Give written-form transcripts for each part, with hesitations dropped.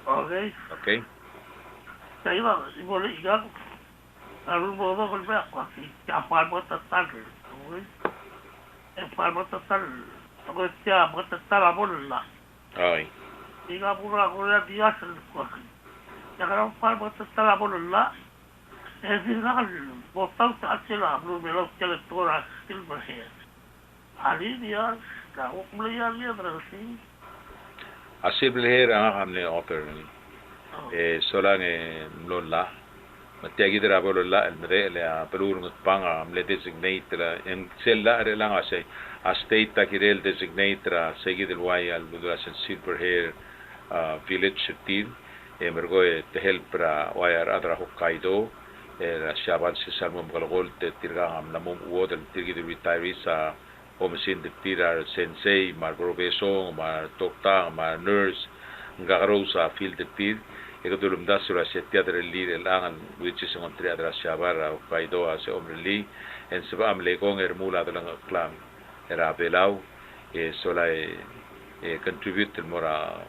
Okay. Okay? Kaya ba, simula igang, ano mo ba kung ba, kasi kapal mo tatal. Okay? Eh, kapal mo tatal. Ako siya, mo tatal mo nila. Okay. Iga mo na ako na diyasan ko. Kaya kapal mo tatal mo nila. Eh, di na botang sa sila, lumilog sila ito na Silverhead. Ali niya, kawak mo yan niya, Drasi. Asible here ang akamne offer ni. Solang mlola. Matiagi dira bolola elmre le pelur ngpanga amle designate la en sella re lang ase a state ta kirel designate ra segi del wayal budurasen silver hair village team emergo te help ra wayar adra Hokkaido la shaban se salmom galgol te tirga am namum uod el tirgi de retirees a homesin de tira sensei mar professor mar dokta mar nurse ngagarosa field de tir ikatulong da sura sa teatro li elangan which is ang teatro Shabara Hokkaido sa omreli en sa amle kong ermula dalang klang era belaw sola contribute mora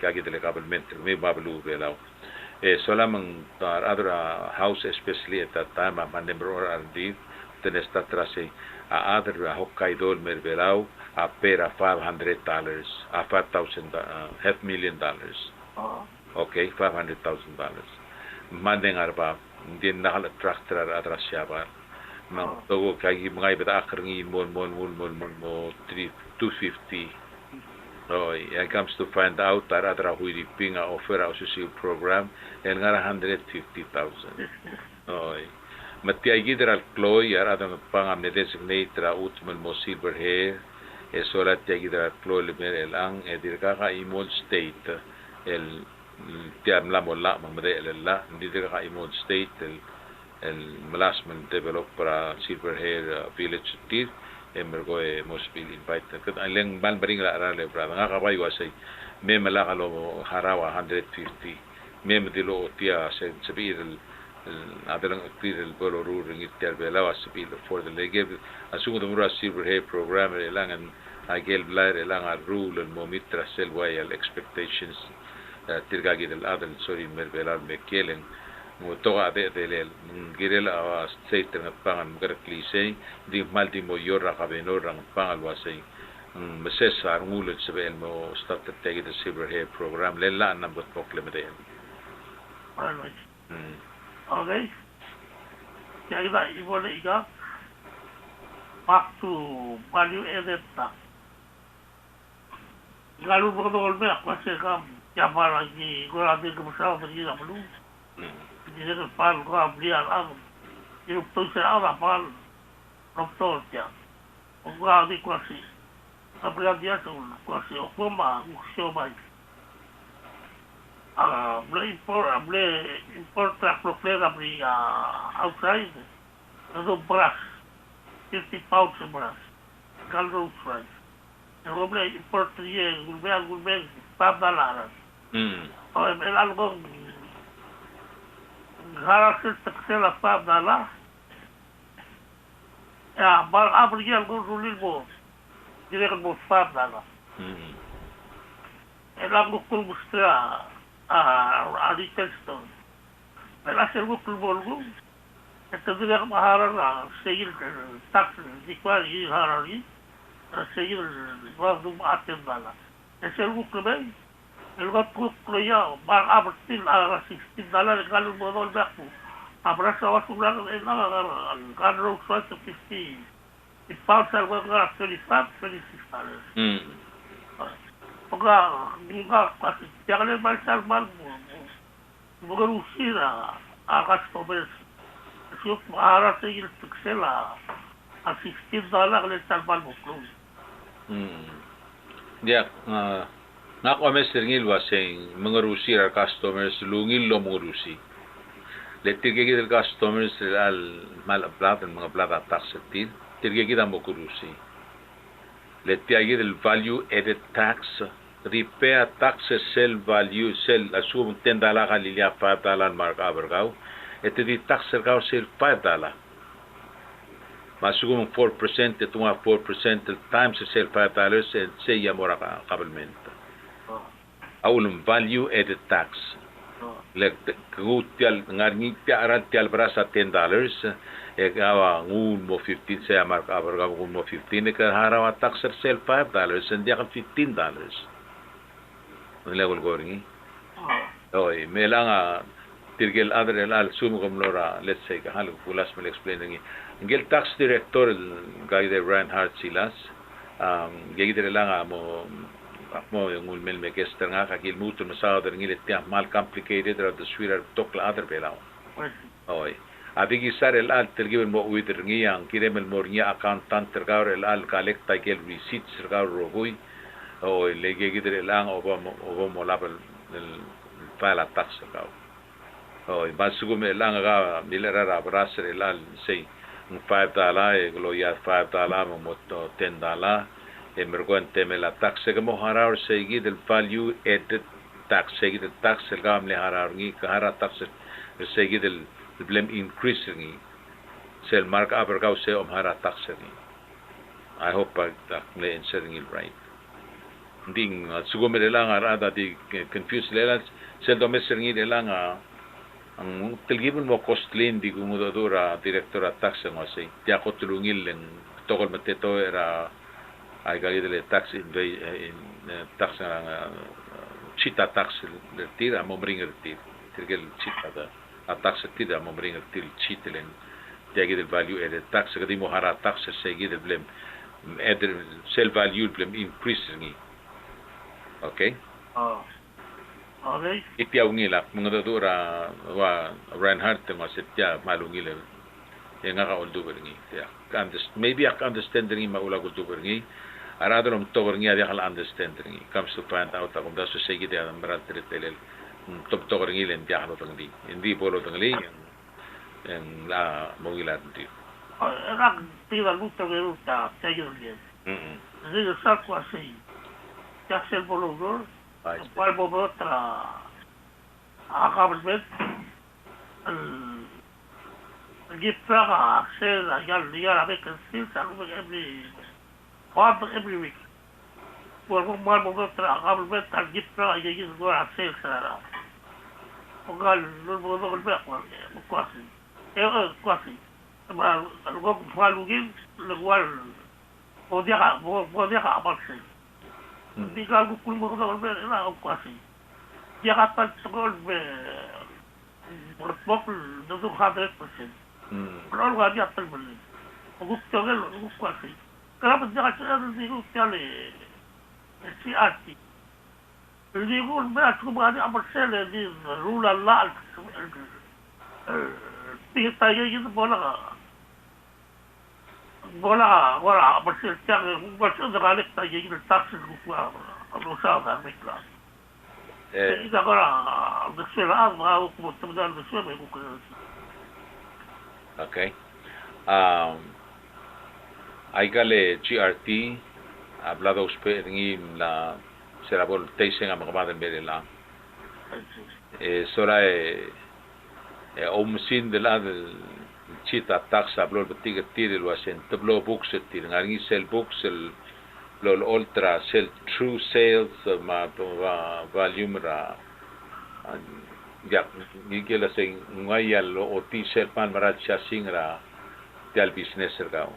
kagi dele government me bablu belaw sola mang other house especially at that time mandember or RD tenesta trase other Hokkaido mer belaw a pera $500 a $5,000 $500,000 okay, $500,000. Mandeng arba, hindi nakal tractor atras siya ba? Mang togo kaya mga iba akring mo 250. So, it comes to find out that atra hui pinga offer a social program and ngara 150,000. Oh, matiagi dral kloy ar adam pangam ne designate ra utmel mo silver hair esola tiagi dral kloy le ang edirka ka imol state el tiam la mola mamre la hindi ka imod state el malasman develop para silver hair village tir emergo must be invited kat aleng ban baring la arale para nga kabay wasay me malaka lo harawa 150 me medilo tia sabir el adalang tir el bolo ruring itel bela wasbil for the lege asugo mura silver hair program elangan agel blar elangan rule el momitra selway el expectations tirgagi del adel sorry mervelal mekelen mo toga de del girel a state ng pangan mga klise di maldi mo yora kabenor ang pangal wasay mesesar ngulut sa bel mo start to take the silver hair program lela nambot mo klemeden alright okay kaya iba ibole iga back to value added tax galu mo dolbe kasi kam ya para que agora tem que mostrar o que dá malu dizer que falo com a abrir a eu estou será a falo não estou já o guarda quase abrir a dia são quase o forma o show mais blé importa problema abrir outside do braço 50 pounds de braço caldo fry o blé importa governo $5 oh, el algo garasel taksela $5 ya bar abri algo rulil bo direct bo $5 el algo kul bustra a retail store el hacer algo kul bolgo esta direct mahara seguir tax di kwali harari seguir wadu aten bala es algo que ven el gato ya va a abrir a $16 galo modol bajo abraza va a subir el galo suelto 50 y falta el huevo a $35 $26 oga nunca casi ya le va a estar mal bukan usira a gasto ves si ahora seguir pixela a $16 le estar mal bukan ya Nako Mr. Ngil wasing mengurusi our customers lungil lo mengurusi. Letirgi del customers al malablat mga plata taxatin tirgi kita mengurusi. Letirgi del value added tax repair tax sell value sell asum $10 kalilia $5 mark abergau ete di tax sergau sell $5 masugum 4% ito 4% times sell $5 and say yamora kabelment Aulum value added tax. Like tial ngarni tiaran tial berasa $10 kawa ngun mo 15 saya mark abar ka ngun mo 15 ka harawa tax sel $5 and dia ka $15 level goringi oi melanga tirgel adre al sum lora let's say ka halu pulas mel explain ngi ngel tax director guide Reinhard Silas gigidre langa mo yung ulmel me kester nga kakil muto na sa other ngilit tiya mal complicated ra the sweeter tokla other belaw oi abigi sar el al tergiben mo uiter ngiyang kiremel mor ngiya accountant tergaur el al collecta kel receipts tergaur rogoy oi lege gidre lang obo mo label el pala tax tergaur oi basugo me lang ga milera ra brasser el al sei $5 e gloya $5 mo $10 emergente me la tax que mo harar seguir del value added tax seguir el tax el gam le harar ngi ka harar tax seguir del blem increase ngi sel mark upper gau se harar tax ngi I hope that le answering it right ding sugo me lang arada di confuse le lang sel do meser ngi le lang ang tilgibon mo costlin di gumudadora directora tax mo sei ya ko tulungil leng tokol mateto era ay gali dele tax in tax chita tax le tira mo bringer tir tirgel chita da a tax tira mo bringer til chitelen tagi del value added tax kadi mo hara tax segi del blem added sell value blem increase ni okay okay itiaw ngila mga dura wa Reinhardt mo setya malungila nga ka uldo berni ya maybe I understand ni maula uldo berni arado rom togor ngi dia kala understand ngi comes to find out akum da so segi dia marat telel top togor ngi len dia halo tangdi indi bolo tangli en la mogila ndi rak tiba luto que luta tayo bien de sa quasi ya se bolo gol pal bobo tra akabet gifra se la ya avec un ça every week. Por un mal momento trabajamos al gifra y ellos no hacen nada. Ogal no puedo volver quasi. Quasi. Ma algo falugin lo cual podía amarse. Diga algo que no puedo volver era quasi. Llega hasta el golpe por poco no 200%. Pero algo había hasta el momento. Gusto que lo quasi. Kenapa jangan saya digo kali si arti. Digo berat kemudian amal sel di rula lal. Kita itu bola amal sel yang macam sekali kita jadi taksi gua rusak kan mikla. Jadi kalau berselang mau kemudian berselang bukan. Okay. Aigale GRT hablado usted en la será por teisen a magmad en berela sora omsin de la chita taxa blor betiga tire lo hacen tablo books tire ngangi sell books el lo ultra sell true sales ma volume ra ya nigela sing ngayal o ti sell pan marat singra tal business ergao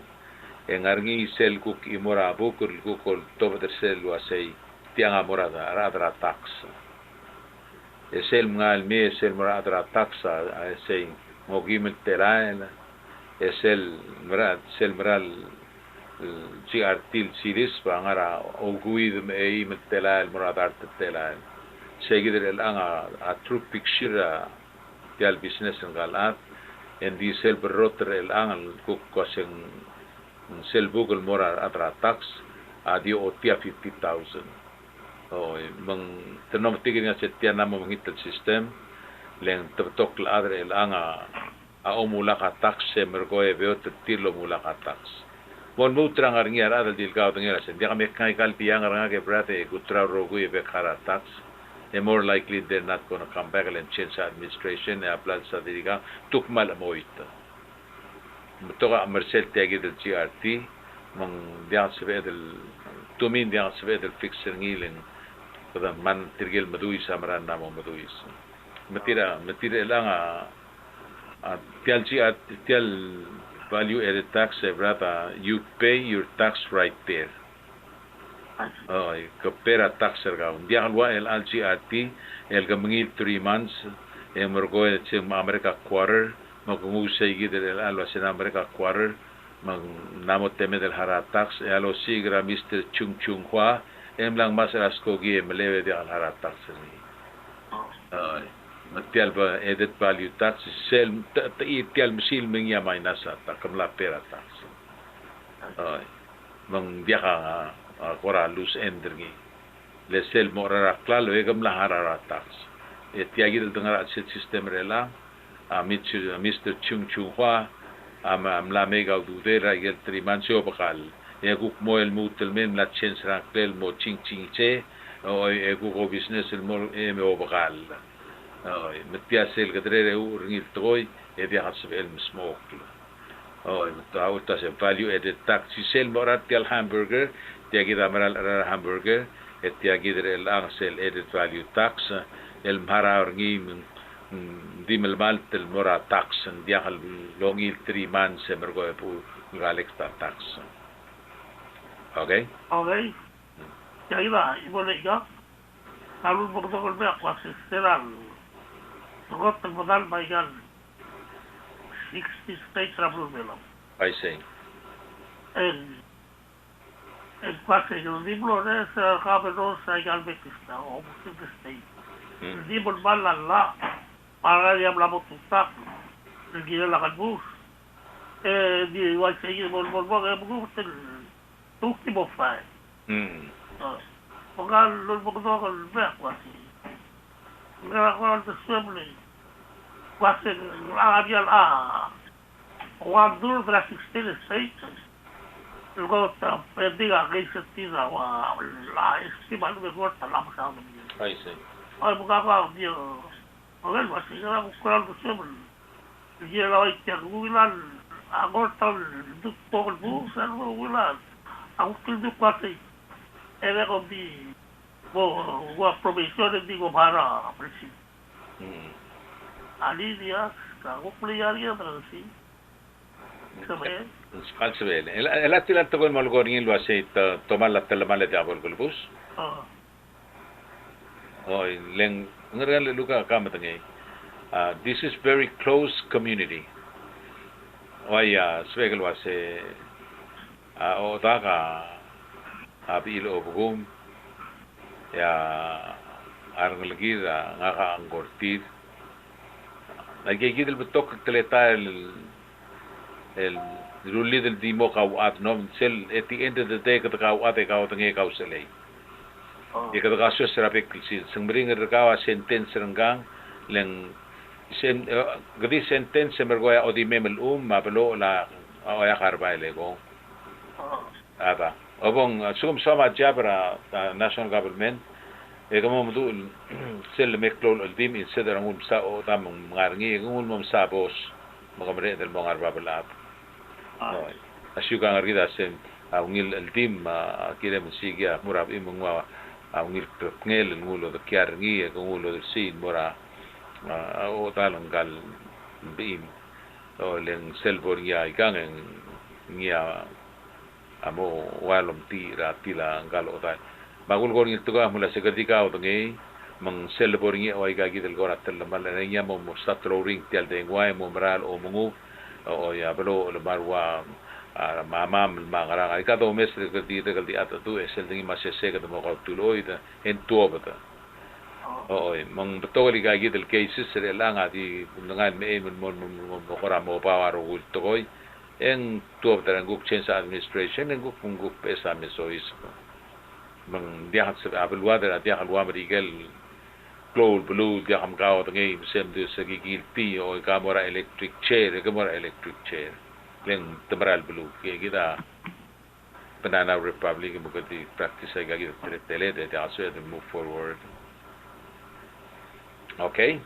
engarngi sel kuk imora bukul kukol toba tersel wasei tiang amorada radra tax esel ngal me sel radra tax esei mogimel terain esel meral GRT siris bangara oguid me imel telail moradar telail seguir el anga a true picture tial business ngalat en diesel berroter el angal kuk kwaseng sel Google mora atra tax adio otia 50,000 mang tenom tigin nga setia namo mangital system leng tok la adre el anga a omula ka tax mergoe beot tilo mula ka tax bon mutra ngarngi ara dil gao ngera sen dia kami kai kal piang nga ke brate gutra rogu e bekara tax more likely they're not going to come back and change administration e aplan sa diriga tukmal moita toga Marcel tagi del GRT mang dia sebe del tumin dia sebe del fixer ngilen kada man tirgil maduis amaran namo maduis matira lang tial value added tax brata you pay your tax right there. Kapera tax serga dia alwa el LGRT el gamingit 3 months mergo sa America quarter magungusay gid el alwa sa America quarter mag namot teme del hara tax alo sigra Mr. Chung Hua lang masalas ko gi melewe di al hara tax ni matial ba added value tax sel tial misil mengya minasa takamla pera tax mang dia ka kora loose end ngi le sel morara klalo egam la harara tax tiagi del tengara system rela Mr. Chung Hua la mega dudera gel trimancio bakal eguk mo el mutel men la chens raktel mo ching che o eguk business el mo mo bakal metiasel gadrere urngi toy dia hasb el smoke mutawta se value added tax sel morat tel hamburger tiagi damaral hamburger tiagi el angsel added value tax el mara urngi di melmal tel mora tax dia hal longi 3 months mergo pu galex tax. Okay? Tiagi ba ibole ga lalu protokol be aku asisteral got el modal baigan 60 states rabul belam. I see. El pase yo libro es caberos aigal betista o de state. Libro balalla para dia hablamos tu tax. El guía la calbus. Di igual seguir bol el último fai. Porque los protokol be aku así. Mira de sueble. Quase había quando para assistir esse eu gosto diga que se tira lá estima do gosto lá para o I see. Ai buka dia olha mas era o coral do sempre dia lá ia ter Wilan agora do todo o servo Wilan a o que do quase era como de vou aproveitar digo para preciso ali dia kago playariya berarti sabe Kalsabel el atila to kon malgorin lo ase tomar la telemale de abol gulbus leng ngeral luka kamatangay this is very close community swegel wase o daga abil obugum ya arnglgir ngaka angortir nagigidil betok teleta el ruli del dimo kawat no sel at the end of the day kawat tangi kausele ikata kaso serapik si sembring rekawa sentence renggang leng gadi sentence mergoya odi memel mabelo la oya karbaile go aba obong sum sama jabra national government kamo mudul sel meklol aldim in sedar ngum sa o tamong ngarngi ngum mom sa bos magamre del mongar babalap asyuga ngargida sen ngil aldim kire musigia murab imungwa ngil ngel ngulo de kyarngi ngulo de sin mura o talanggal bim o len selbor ya igangen ngia amo walom tira tila ngalo ta bagul gor ngil tuga mula segadika o tangi mang selbor ngia o igagi del gor atel malanya mo mustatro ring tial de ngwai mo mral o mungu o ya belo le marwa mamam mangara ka do mestre ke di ata tu esel dingi masese ke mo ko tuloida en tuobata mang betoli igagi del cases re langa di ngal me mo kora mo pawaro ul toy en tuobata nguk change administration nguk nguk pesa mesois mang dia hat se abalwa dia halwa marigel global blue dia ham gao tangi sem de sagigil pi o kamera electric chair leng tebral blue kita banana republic mo kati practice ay gagi tele de also to move forward okay